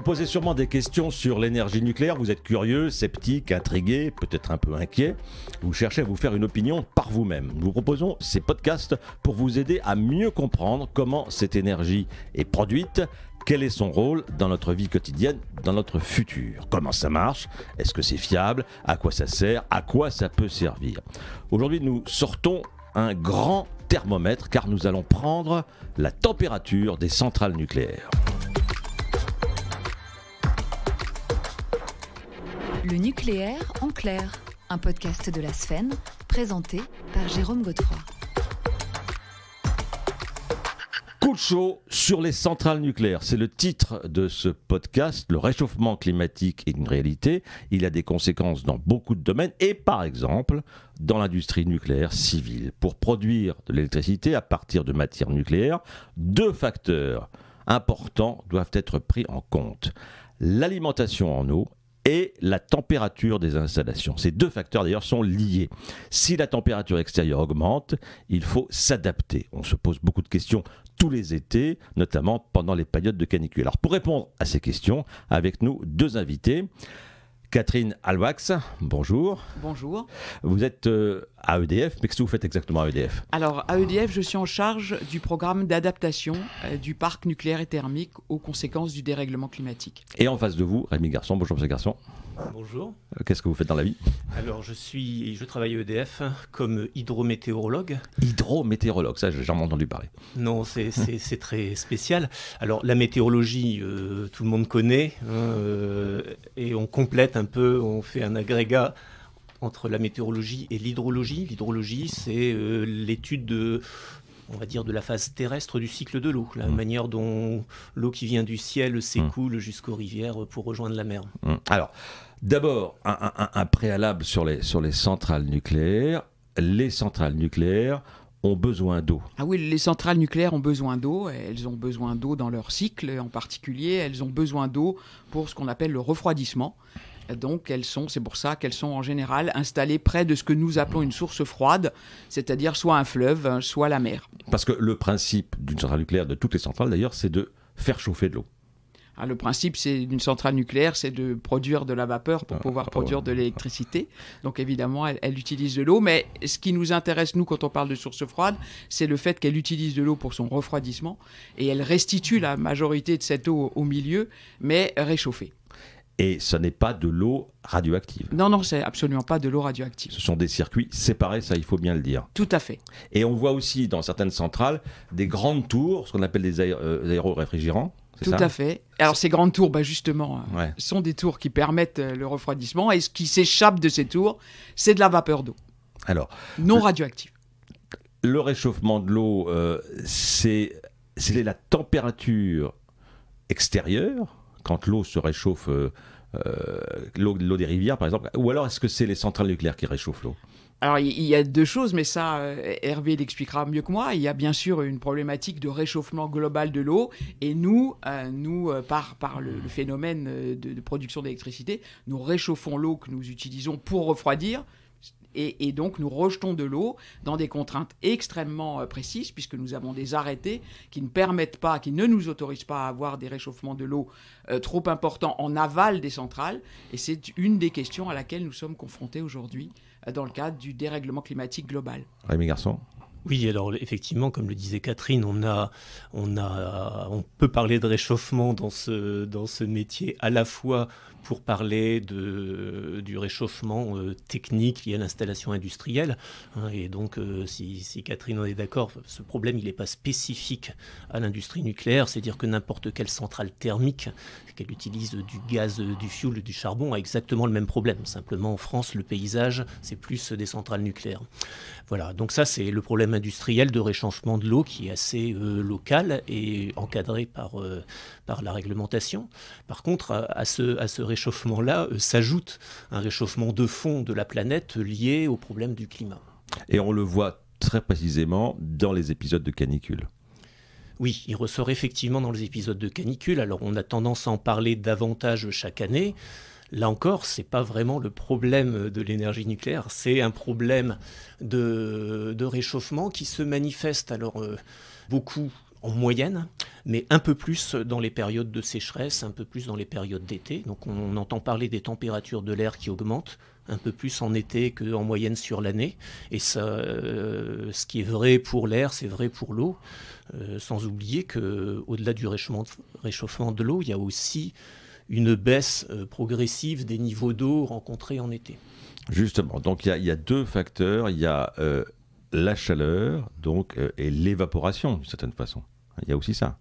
posez sûrement des questions sur l'énergie nucléaire. Vous êtes curieux, sceptique, intrigué, peut-être un peu inquiet. Vous cherchez à vous faire une opinion par vous-même. Nous vous proposons ces podcasts pour vous aider à mieux comprendre comment cette énergie est produite, quel est son rôle dans notre vie quotidienne, dans notre futur. Comment ça marche? Est-ce que c'est fiable? À quoi ça sert? À quoi ça peut servir? Aujourd'hui, nous sortons un grand thermomètre car nous allons prendre la température des centrales nucléaires. Le nucléaire en clair, un podcast de la Sfen, présenté par Jérôme Godefroy. Coup de chaud sur les centrales nucléaires, c'est le titre de ce podcast. Le réchauffement climatique est une réalité, il a des conséquences dans beaucoup de domaines et par exemple dans l'industrie nucléaire civile. Pour produire de l'électricité à partir de matières nucléaires, deux facteurs importants doivent être pris en compte. L'alimentation en eau et la température des installations. Ces deux facteurs d'ailleurs sont liés. Si la température extérieure augmente, il faut s'adapter. On se pose beaucoup de questions tous les étés, notamment pendant les périodes de canicule. Alors pour répondre à ces questions, avec nous deux invités. Catherine Alwax, bonjour. Bonjour. Vous êtes à EDF, mais qu'est-ce que vous faites exactement à EDF? Alors à EDF, je suis en charge du programme d'adaptation du parc nucléaire et thermique aux conséquences du dérèglement climatique. Et en face de vous, Rémi Garçon. Bonjour monsieur Garçon. Bonjour. Qu'est-ce que vous faites dans la vie? Alors je travaille à EDF comme hydrométéorologue. Hydrométéorologue, ça j'ai jamais entendu parler. Non, c'est très spécial. Alors la météorologie, tout le monde connaît, et on complète un peu, on fait un agrégat entre la météorologie et l'hydrologie. L'hydrologie, c'est l'étude de la phase terrestre du cycle de l'eau, la manière dont l'eau qui vient du ciel s'écoule jusqu'aux rivières pour rejoindre la mer. Alors, d'abord, un préalable sur les centrales nucléaires. Les centrales nucléaires ont besoin d'eau. Ah oui, les centrales nucléaires ont besoin d'eau. Elles ont besoin d'eau dans leur cycle en particulier. Elles ont besoin d'eau pour ce qu'on appelle le refroidissement. Donc c'est pour ça qu'elles sont en général installées près de ce que nous appelons une source froide, c'est-à-dire soit un fleuve, soit la mer. Parce que le principe d'une centrale nucléaire, de toutes les centrales d'ailleurs, c'est de faire chauffer de l'eau. Le principe d'une centrale nucléaire, c'est de produire de la vapeur pour pouvoir produire de l'électricité. Donc évidemment, elle utilise de l'eau. Mais ce qui nous intéresse, nous, quand on parle de source froide, c'est le fait qu'elle utilise de l'eau pour son refroidissement. Et elle restitue la majorité de cette eau au milieu, mais réchauffée. Et ce n'est pas de l'eau radioactive. Non, c'est absolument pas de l'eau radioactive. Ce sont des circuits séparés, ça il faut bien le dire. Tout à fait. Et on voit aussi dans certaines centrales des grandes tours, ce qu'on appelle des aéroréfrigérants. Tout à fait. Alors ces grandes tours, justement, sont des tours qui permettent le refroidissement. Et ce qui s'échappe de ces tours, c'est de la vapeur d'eau. Alors, non radioactive. Le réchauffement de l'eau, c'est la température extérieure, quand l'eau se réchauffe, l'eau des rivières par exemple, ou alors est-ce que c'est les centrales nucléaires qui réchauffent l'eau? Alors, il y a deux choses, mais ça, Hervé l'expliquera mieux que moi. Il y a bien sûr une problématique de réchauffement global de l'eau. Et nous par le phénomène de production d'électricité, nous réchauffons l'eau que nous utilisons pour refroidir. Et donc, nous rejetons de l'eau dans des contraintes extrêmement précises, puisque nous avons des arrêtés qui ne nous autorisent pas à avoir des réchauffements de l'eau trop importants en aval des centrales. Et c'est une des questions à laquelle nous sommes confrontés aujourd'hui dans le cadre du dérèglement climatique global. Rémi Garçon. Oui, alors effectivement, comme le disait Catherine, on peut parler de réchauffement dans ce métier à la fois pour parler du réchauffement technique lié à l'installation industrielle. Et donc, si Catherine en est d'accord, ce problème, il n'est pas spécifique à l'industrie nucléaire. C'est-à-dire que n'importe quelle centrale thermique, qu'elle utilise du gaz, du fioul, du charbon, a exactement le même problème. Simplement, en France, le paysage, c'est plus des centrales nucléaires. Voilà, donc ça, c'est le problème industriel de réchauffement de l'eau qui est assez local et encadré par la réglementation. Par contre, à ce réchauffement-là s'ajoute un réchauffement de fond de la planète lié au problème du climat. Et on le voit très précisément dans les épisodes de canicule. Oui, il ressort effectivement dans les épisodes de canicule. Alors on a tendance à en parler davantage chaque année. Là encore, ce n'est pas vraiment le problème de l'énergie nucléaire, c'est un problème de réchauffement qui se manifeste beaucoup en moyenne, mais un peu plus dans les périodes de sécheresse, un peu plus dans les périodes d'été. Donc on entend parler des températures de l'air qui augmentent, un peu plus en été qu'en moyenne sur l'année. Et ça, ce qui est vrai pour l'air, c'est vrai pour l'eau. Sans oublier qu'au-delà du réchauffement de l'eau, il y a aussi une baisse progressive des niveaux d'eau rencontrés en été. Justement, donc il y a deux facteurs. Il y a la chaleur et l'évaporation, d'une certaine façon. Il y a aussi ça.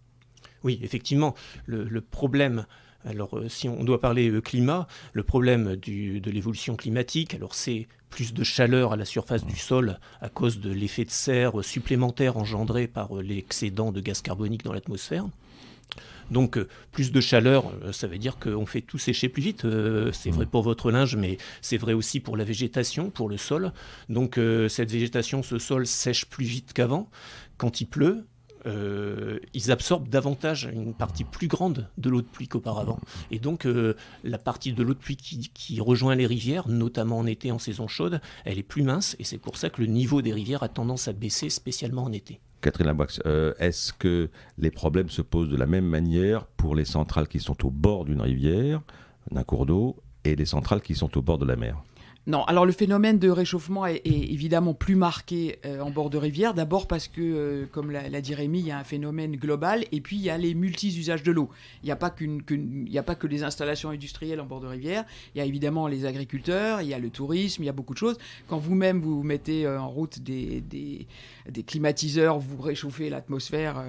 Oui, effectivement, le problème... Alors, si on doit parler climat, le problème de l'évolution climatique, alors c'est plus de chaleur à la surface du sol à cause de l'effet de serre supplémentaire engendré par l'excédent de gaz carbonique dans l'atmosphère. Donc, plus de chaleur, ça veut dire qu'on fait tout sécher plus vite. C'est vrai pour votre linge, mais c'est vrai aussi pour la végétation, pour le sol. Donc, cette végétation, ce sol sèche plus vite qu'avant. Quand il pleut, ils absorbent davantage une partie plus grande de l'eau de pluie qu'auparavant. Et donc, la partie de l'eau de pluie qui rejoint les rivières, notamment en été, en saison chaude, elle est plus mince. Et c'est pour ça que le niveau des rivières a tendance à baisser, spécialement en été. Catherine Laboix, est-ce que les problèmes se posent de la même manière pour les centrales qui sont au bord d'une rivière, d'un cours d'eau, et les centrales qui sont au bord de la mer ? Non, alors le phénomène de réchauffement est évidemment plus marqué en bord de rivière. D'abord parce que, comme l'a dit Rémi, il y a un phénomène global et puis il y a les multi-usages de l'eau. Il n'y a pas que les installations industrielles en bord de rivière. Il y a évidemment les agriculteurs, il y a le tourisme, il y a beaucoup de choses. Quand vous-même vous mettez en route des climatiseurs, vous réchauffez l'atmosphère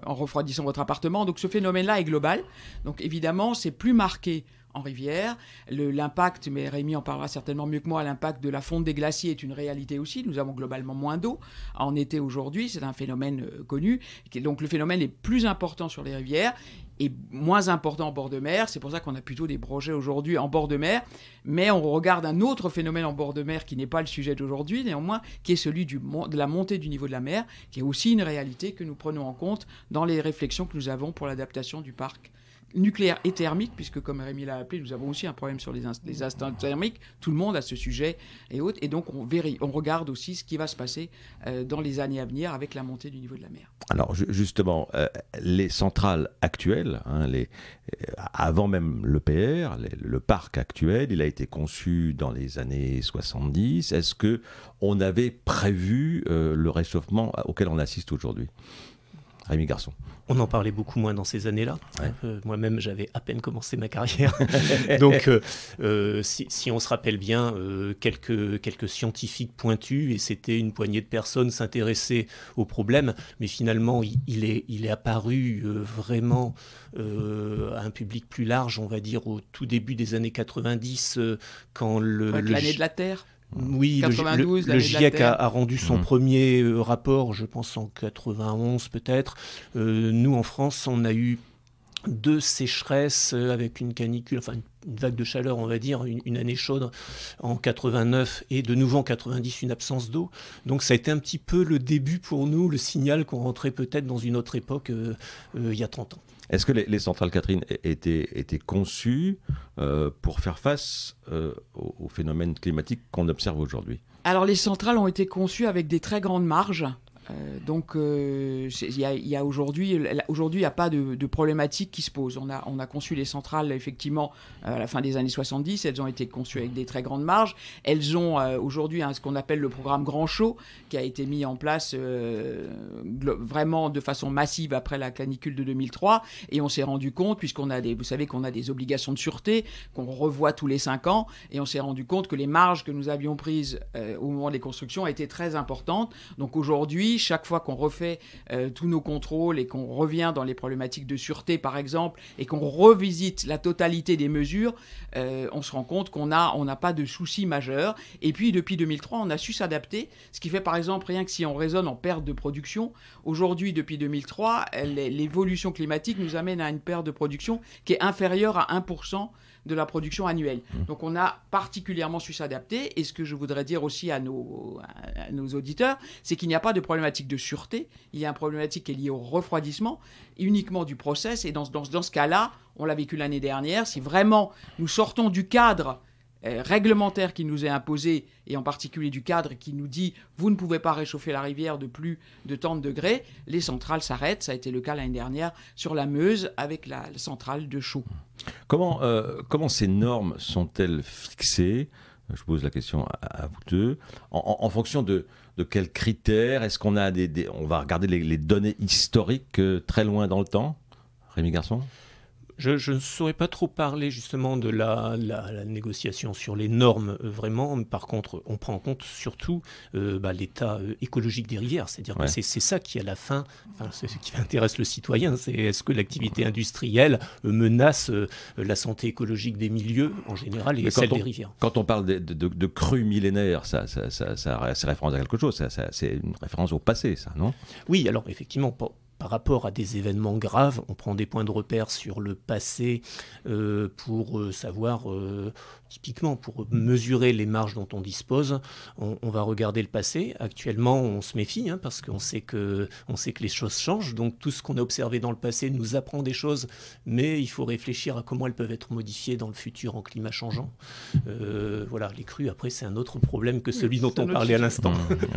en refroidissant votre appartement. Donc ce phénomène-là est global. Donc évidemment, c'est plus marqué en rivière. L'impact, mais Rémi en parlera certainement mieux que moi, l'impact de la fonte des glaciers est une réalité aussi. Nous avons globalement moins d'eau en été aujourd'hui. C'est un phénomène connu. Donc le phénomène est plus important sur les rivières et moins important en bord de mer. C'est pour ça qu'on a plutôt des projets aujourd'hui en bord de mer. Mais on regarde un autre phénomène en bord de mer qui n'est pas le sujet d'aujourd'hui, néanmoins, qui est celui de la montée du niveau de la mer, qui est aussi une réalité que nous prenons en compte dans les réflexions que nous avons pour l'adaptation du parc nucléaire et thermique, puisque comme Rémi l'a appelé, nous avons aussi un problème sur les instants thermiques. Tout le monde a ce sujet et autres. Et donc, on regarde aussi ce qui va se passer dans les années à venir avec la montée du niveau de la mer. Alors, justement, les centrales actuelles, avant même l'EPR, le parc actuel, il a été conçu dans les années 70. Est-ce qu'on avait prévu le réchauffement auquel on assiste aujourd'hui ? Rémi Garçon. On en parlait beaucoup moins dans ces années-là. Ouais. Moi-même, j'avais à peine commencé ma carrière. Donc, si on se rappelle bien, quelques scientifiques pointus, et c'était une poignée de personnes s'intéresser au problème, mais finalement, il est apparu vraiment à un public plus large, on va dire, au tout début des années 90, quand l'année de la Terre. Oui, 92, le GIEC a rendu son premier rapport, je pense en 91 peut-être. Nous, en France, on a eu 2 sécheresses avec une canicule, enfin une vague de chaleur, on va dire, une année chaude en 89 et de nouveau en 90, une absence d'eau. Donc ça a été un petit peu le début pour nous, le signal qu'on rentrait peut-être dans une autre époque il y a 30 ans. Est-ce que les centrales, Catherine, étaient conçues pour faire face aux phénomènes climatiques qu'on observe aujourd'hui ? Alors, les centrales ont été conçues avec des très grandes marges. Donc, il y a aujourd'hui, il n'y a pas de problématique qui se pose. On a conçu les centrales, effectivement, à la fin des années 70. Elles ont été conçues avec des très grandes marges. Elles ont aujourd'hui ce qu'on appelle le programme Grand Chaud, qui a été mis en place vraiment de façon massive après la canicule de 2003. Et on s'est rendu compte, vous savez qu'on a des obligations de sûreté, qu'on revoit tous les 5 ans, et on s'est rendu compte que les marges que nous avions prises au moment des constructions étaient très importantes. Donc aujourd'hui, chaque fois qu'on refait tous nos contrôles et qu'on revient dans les problématiques de sûreté, par exemple, et qu'on revisite la totalité des mesures, on se rend compte qu'on n'a pas de soucis majeurs. Et puis, depuis 2003, on a su s'adapter, ce qui fait, par exemple, rien que si on raisonne en perte de production, aujourd'hui, depuis 2003, l'évolution climatique nous amène à une perte de production qui est inférieure à 1% de la production annuelle. Donc on a particulièrement su s'adapter. Et ce que je voudrais dire aussi à nos auditeurs, c'est qu'il n'y a pas de problématique de sûreté. Il y a une problématique qui est liée au refroidissement, uniquement du process. Et dans ce cas-là, on l'a vécu l'année dernière, si vraiment nous sortons du cadre réglementaire qui nous est imposé, et en particulier du cadre qui nous dit vous ne pouvez pas réchauffer la rivière de plus de tant de degrés, les centrales s'arrêtent. Ça a été le cas l'année dernière sur la Meuse avec la centrale de Chaux. Comment ces normes sont-elles fixées ? Je pose la question à vous deux. En fonction de quels critères ? Est-ce qu'on a on va regarder les données historiques très loin dans le temps ? Rémi Garçon ? Je ne saurais pas trop parler justement de la négociation sur les normes vraiment. Par contre, on prend en compte surtout l'état écologique des rivières. C'est-à-dire que c'est ça qui, à la fin, c'est ce qui intéresse le citoyen. C'est est-ce que l'activité industrielle menace la santé écologique des milieux en général et celle des rivières. Quand on parle de crues millénaires, ça référence à quelque chose. C'est une référence au passé, ça, non ? Oui, alors effectivement, par rapport à des événements graves, on prend des points de repère sur le passé pour savoir, typiquement, pour mesurer les marges dont on dispose. On va regarder le passé. Actuellement, on se méfie parce qu'on sait que les choses changent. Donc tout ce qu'on a observé dans le passé nous apprend des choses, mais il faut réfléchir à comment elles peuvent être modifiées dans le futur en climat changeant. Voilà, les crues, après, c'est un autre problème que celui dont on parlait à l'instant.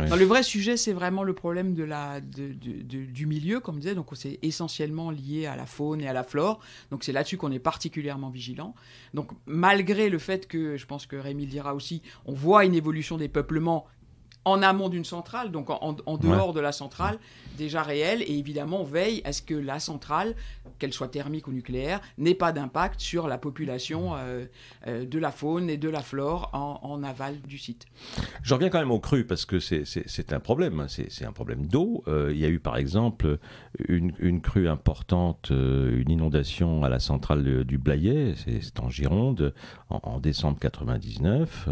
Non, le vrai sujet, c'est vraiment le problème du milieu, comme on disait, donc c'est essentiellement lié à la faune et à la flore, donc c'est là-dessus qu'on est particulièrement vigilant. Donc malgré le fait que, je pense que Rémi le dira aussi, on voit une évolution des peuplements en amont d'une centrale, donc en dehors de la centrale, déjà réelle, et évidemment on veille à ce que la centrale, qu'elle soit thermique ou nucléaire, n'ait pas d'impact sur la population de la faune et de la flore en aval du site. Je reviens quand même aux crues, parce que c'est un problème, c'est un problème d'eau. Il y a eu par exemple une crue importante, une inondation à la centrale du Blayais, c'est en Gironde, en décembre 99.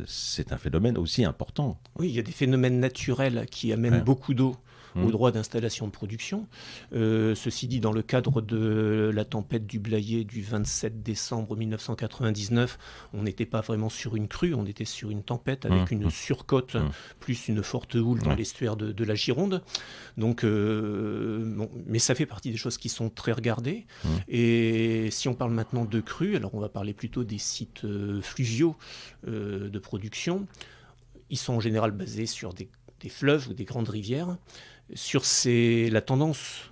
C'est un phénomène aussi important. Oui, il y a des phénomènes naturels qui amènent beaucoup d'eau au droit d'installation de production. Ceci dit, dans le cadre de la tempête du Blayais du 27 décembre 1999, on n'était pas vraiment sur une crue, on était sur une tempête avec une surcote plus une forte houle dans l'estuaire de la Gironde. Donc, mais ça fait partie des choses qui sont très regardées. Et si on parle maintenant de crues, alors on va parler plutôt des sites fluviaux de production. Ils sont en général basés sur des fleuves ou des grandes rivières. Sur la tendance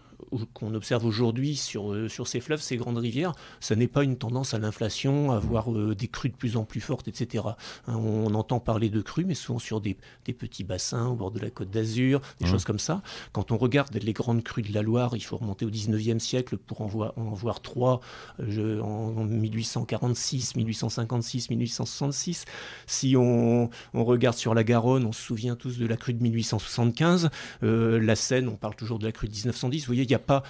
qu'on observe aujourd'hui sur ces fleuves, ces grandes rivières, ça n'est pas une tendance à l'inflation, à avoir des crues de plus en plus fortes, etc. On entend parler de crues, mais souvent sur des petits bassins au bord de la Côte d'Azur, des choses comme ça. Quand on regarde les grandes crues de la Loire, il faut remonter au 19e siècle pour en voir trois, en 1846, 1856, 1866. Si on regarde sur la Garonne, on se souvient tous de la crue de 1875. La Seine, on parle toujours de la crue de 1910. Vous voyez, il n'y a pas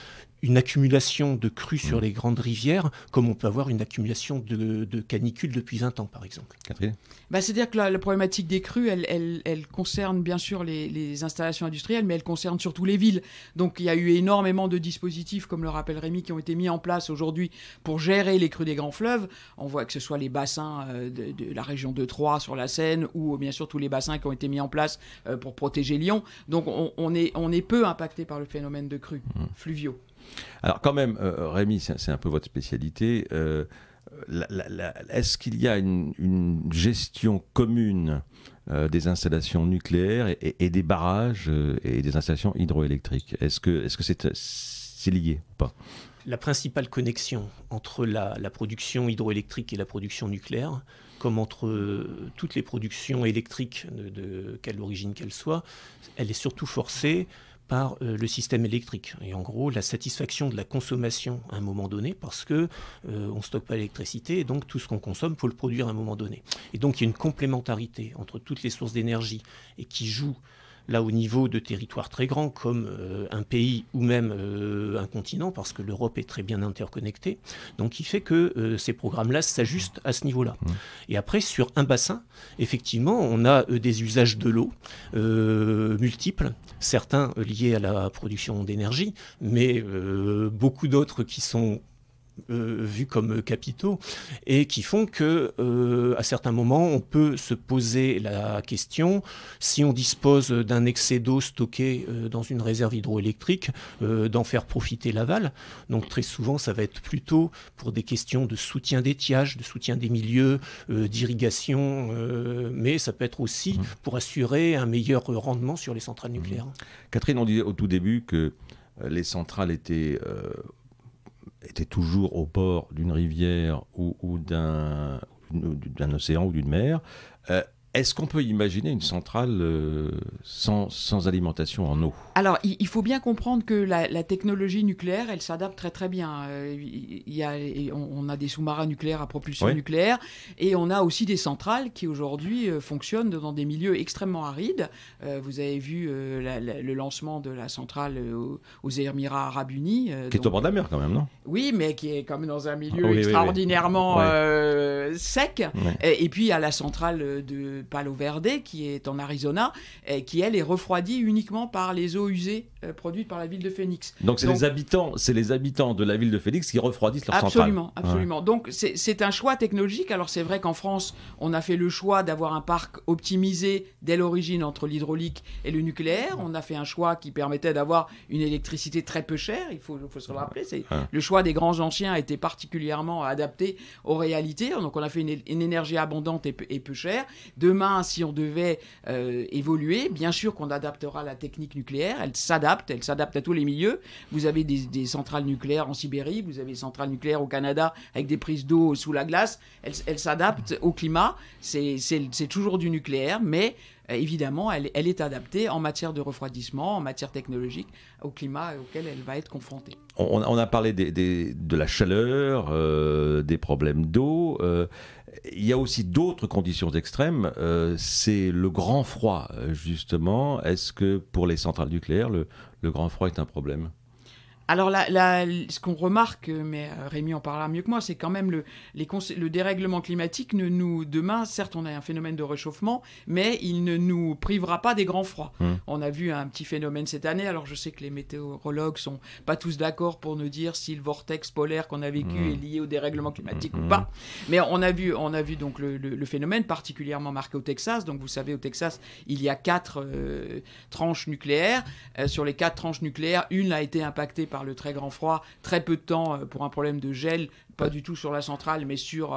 une accumulation de crues sur les grandes rivières comme on peut avoir une accumulation de canicules depuis 20 ans, par exemple. Catherine ? C'est-à-dire que la problématique des crues, elle concerne bien sûr les installations industrielles, mais elle concerne surtout les villes. Donc il y a eu énormément de dispositifs, comme le rappelle Rémi, qui ont été mis en place aujourd'hui pour gérer les crues des grands fleuves. On voit que ce soit les bassins de la région de Troyes sur la Seine, ou bien sûr tous les bassins qui ont été mis en place pour protéger Lyon. Donc on est peu impacté par le phénomène de crues fluviaux. Alors quand même, Rémi, c'est un peu votre spécialité. Est-ce qu'il y a une gestion commune des installations nucléaires et des barrages et des installations hydroélectriques ? Est-ce que c'est lié ou pas ? La principale connexion entre la production hydroélectrique et la production nucléaire, comme entre toutes les productions électriques de quelle origine qu'elle soit, elle est surtout forcée par le système électrique. Et en gros, la satisfaction de la consommation à un moment donné, parce que on ne stocke pas l'électricité, et donc tout ce qu'on consomme, il faut le produire à un moment donné. Et donc il y a une complémentarité entre toutes les sources d'énergie et qui joue là au niveau de territoires très grands comme un pays ou même un continent, parce que l'Europe est très bien interconnectée, donc il fait que ces programmes-là s'ajustent à ce niveau-là. Et après, sur un bassin, effectivement, on a des usages de l'eau multiples, certains liés à la production d'énergie, mais beaucoup d'autres qui sont vus comme capitaux et qui font que à certains moments on peut se poser la question si on dispose d'un excès d'eau stocké dans une réserve hydroélectrique d'en faire profiter l'aval. Donc très souvent ça va être plutôt pour des questions de soutien d'étiage, de soutien des milieux, d'irrigation, mais ça peut être aussi pour assurer un meilleur rendement sur les centrales nucléaires. Catherine, on disait au tout début que les centrales étaient toujours au bord d'une rivière ou d'un océan ou d'une mer. Est-ce qu'on peut imaginer une centrale sans alimentation en eau ? Alors, il faut bien comprendre que la technologie nucléaire, elle s'adapte très très bien. On a des sous-marins nucléaires à propulsion nucléaire et on a aussi des centrales qui aujourd'hui fonctionnent dans des milieux extrêmement arides. Vous avez vu le lancement de la centrale aux Émirats Arabes Unis. Qui est au bord de la mer quand même, non ? Oui, mais qui est quand même dans un milieu extraordinairement sec. Ouais. Et puis, il y a la centrale de Palo Verde, qui est en Arizona, qui, elle, est refroidie uniquement par les eaux usées produites par la ville de Phoenix. Donc, c'est les habitants de la ville de Phoenix qui refroidissent leur centrale. Absolument. Ouais. Donc, c'est un choix technologique. Alors, c'est vrai qu'en France, on a fait le choix d'avoir un parc optimisé dès l'origine entre l'hydraulique et le nucléaire. On a fait un choix qui permettait d'avoir une électricité très peu chère. Il faut se le rappeler. Le choix des grands anciens était particulièrement adapté aux réalités. Donc, on a fait une énergie abondante et peu chère. Demain, si on devait évoluer, bien sûr qu'on adaptera la technique nucléaire. Elle s'adapte à tous les milieux. Vous avez des centrales nucléaires en Sibérie, vous avez des centrales nucléaires au Canada avec des prises d'eau sous la glace. Elle s'adapte au climat. C'est toujours du nucléaire, mais évidemment, elle est adaptée en matière de refroidissement, en matière technologique, au climat auquel elle va être confrontée. On a parlé de la chaleur, des problèmes d'eau. Il y a aussi d'autres conditions extrêmes. C'est le grand froid, justement. Est-ce que pour les centrales nucléaires, le grand froid est un problème ? Alors, ce qu'on remarque, mais Rémi en parlera mieux que moi, c'est quand même le dérèglement climatique. Demain, certes, on a un phénomène de réchauffement, mais il ne nous privera pas des grands froids. On a vu un petit phénomène cette année. Alors, je sais que les météorologues sont pas tous d'accord pour nous dire si le vortex polaire qu'on a vécu est lié au dérèglement climatique ou pas. Mais on a vu donc le phénomène particulièrement marqué au Texas. Donc, vous savez, au Texas, il y a 4 tranches nucléaires. Sur les 4 tranches nucléaires, une a été impactée par le très grand froid, très peu de temps pour un problème de gel, pas du tout sur la centrale, mais sur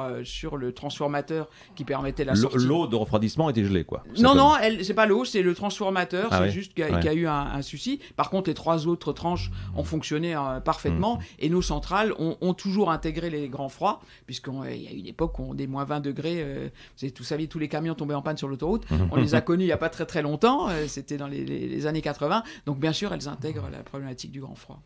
le transformateur qui permettait la sortie. L'eau de refroidissement était gelée, quoi. Non, c'est pas l'eau, c'est le transformateur, juste qu'il y a eu un souci. Par contre, les 3 autres tranches ont fonctionné parfaitement, et nos centrales ont toujours intégré les grands froids, puisqu'il y a une époque où on des moins 20 degrés, vous savez, tous les camions tombaient en panne sur l'autoroute, on les a connus il n'y a pas très très longtemps, c'était dans les années 80, donc bien sûr, elles intègrent la problématique du grand froid.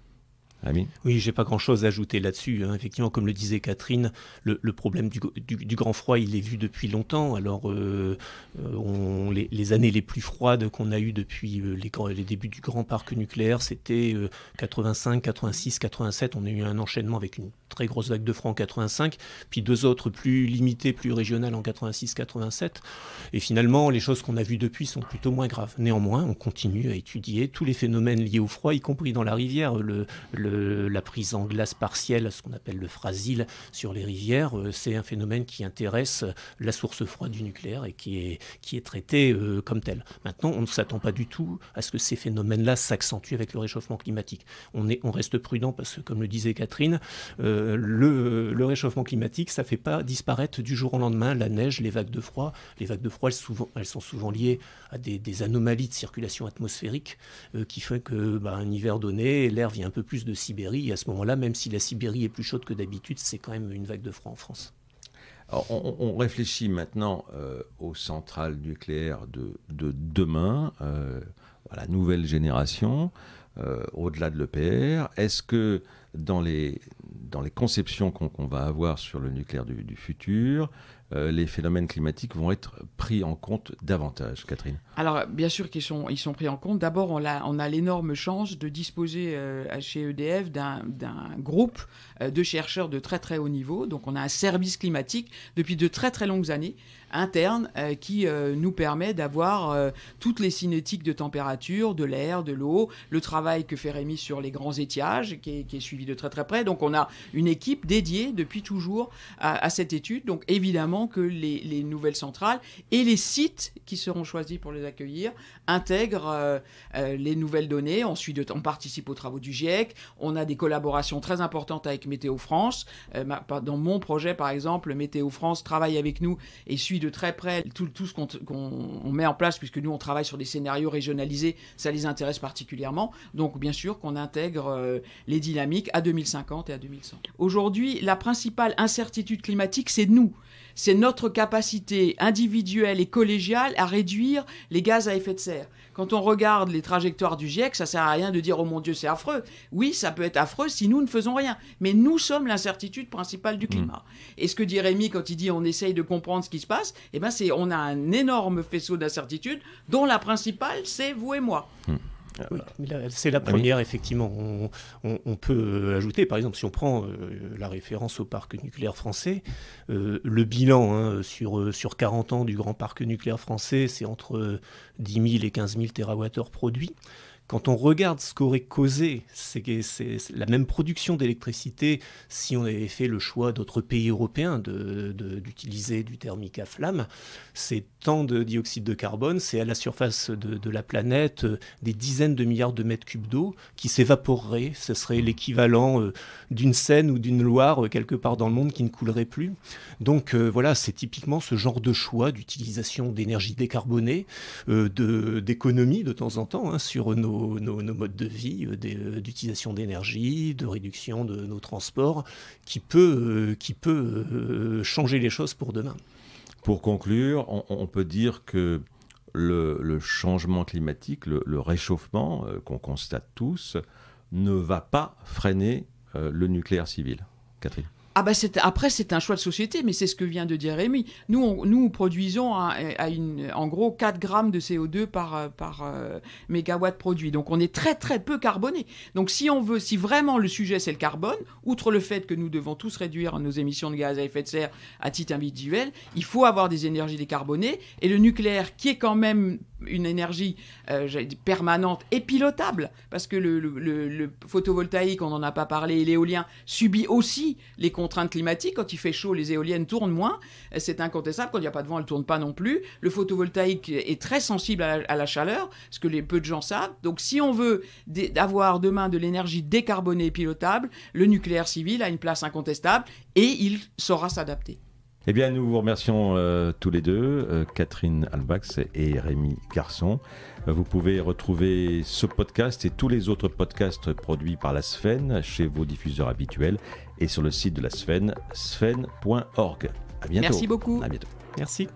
Ami ? Oui, j'ai pas grand-chose à ajouter là-dessus. Effectivement, comme le disait Catherine, le problème du grand froid, il est vu depuis longtemps. Alors, les années les plus froides qu'on a eues depuis les débuts du grand parc nucléaire, c'était 85, 86, 87. On a eu un enchaînement avec une très grosse vague de froid en 85, puis 2 autres plus limitées, plus régionales en 86, 87. Et finalement, les choses qu'on a vues depuis sont plutôt moins graves. Néanmoins, on continue à étudier tous les phénomènes liés au froid, y compris dans la rivière. La prise en glace partielle, ce qu'on appelle le frasile sur les rivières, c'est un phénomène qui intéresse la source froide du nucléaire et qui est traité comme tel. Maintenant, on ne s'attend pas du tout à ce que ces phénomènes-là s'accentuent avec le réchauffement climatique. On reste prudent parce que, comme le disait Catherine, le réchauffement climatique, ça ne fait pas disparaître du jour au lendemain la neige, les vagues de froid. Les vagues de froid, elles sont souvent liées à des anomalies de circulation atmosphérique qui fait que, un hiver donné, l'air vient un peu plus de Sibérie, et à ce moment-là, même si la Sibérie est plus chaude que d'habitude, c'est quand même une vague de froid en France. Alors, on réfléchit maintenant aux centrales nucléaires de demain, à la nouvelle génération, au-delà de l'EPR. Est-ce que dans les conceptions qu'on va avoir sur le nucléaire du futur, les phénomènes climatiques vont être pris en compte davantage, Catherine ? Alors, bien sûr qu'ils sont pris en compte. D'abord, on a l'énorme chance de disposer chez EDF d'un groupe de chercheurs de très très haut niveau. Donc, on a un service climatique depuis de très très longues années interne qui nous permet d'avoir toutes les cinétiques de température, de l'air, de l'eau, travail que fait Rémi sur les grands étiages, qui est suivi de très très près. Donc on a une équipe dédiée depuis toujours à cette étude. Donc évidemment que les nouvelles centrales et les sites qui seront choisis pour les accueillir intègrent les nouvelles données. On participe aux travaux du GIEC. On a des collaborations très importantes avec Météo France. Dans mon projet, par exemple, Météo France travaille avec nous et suit de très près tout ce qu'on met en place, puisque nous, on travaille sur des scénarios régionalisés. Ça les intéresse particulièrement. Donc, bien sûr qu'on intègre les dynamiques à 2050 et à 2100. Aujourd'hui, la principale incertitude climatique, c'est nous. C'est notre capacité individuelle et collégiale à réduire les gaz à effet de serre. Quand on regarde les trajectoires du GIEC, ça ne sert à rien de dire « Oh mon Dieu, c'est affreux ». Oui, ça peut être affreux si nous ne faisons rien. Mais nous sommes l'incertitude principale du climat. Et ce que dit Rémi quand il dit « On essaye de comprendre ce qui se passe », eh ben on a un énorme faisceau d'incertitudes dont la principale, c'est vous et moi. Oui, c'est la première, effectivement. On peut ajouter, par exemple, si on prend la référence au parc nucléaire français, le bilan sur 40 ans du grand parc nucléaire français, c'est entre 10 000 et 15 000 TWh produits. Quand on regarde ce qu'aurait causé c'est la même production d'électricité si on avait fait le choix d'autres pays européens d'utiliser du thermique à flamme, c'est tant de dioxyde de carbone, c'est à la surface de la planète des dizaines de milliards de mètres cubes d'eau qui s'évaporeraient. Ce serait l'équivalent d'une Seine ou d'une Loire quelque part dans le monde qui ne coulerait plus. Donc voilà, c'est typiquement ce genre de choix d'utilisation d'énergie décarbonée, d'économie de temps en temps sur nos modes de vie, d'utilisation d'énergie, de réduction de nos transports, qui peut changer les choses pour demain. Pour conclure, on peut dire que le changement climatique, le réchauffement qu'on constate tous, ne va pas freiner le nucléaire civil. Catherine ? Après, c'est un choix de société, mais c'est ce que vient de dire Rémi. Nous produisons en gros 4 grammes de CO2 par mégawatt produit. Donc, on est très, très peu carboné. Donc, si vraiment le sujet, c'est le carbone, outre le fait que nous devons tous réduire nos émissions de gaz à effet de serre à titre individuel, il faut avoir des énergies décarbonées. Et le nucléaire, qui est quand même une énergie permanente et pilotable, parce que le photovoltaïque, on n'en a pas parlé, et l'éolien subit aussi les contraintes climatiques. Quand il fait chaud, les éoliennes tournent moins, c'est incontestable. Quand il n'y a pas de vent, elles ne tournent pas non plus. Le photovoltaïque est très sensible à la chaleur, ce que peu de gens savent. Donc si on veut avoir demain de l'énergie décarbonée et pilotable, le nucléaire civil a une place incontestable et il saura s'adapter. Eh bien, nous vous remercions tous les deux, Catherine Halbach et Rémi Garçon. Vous pouvez retrouver ce podcast et tous les autres podcasts produits par la Sfen chez vos diffuseurs habituels et sur le site de la Sfen, sfen.org. À bientôt. Merci beaucoup. À bientôt. Merci.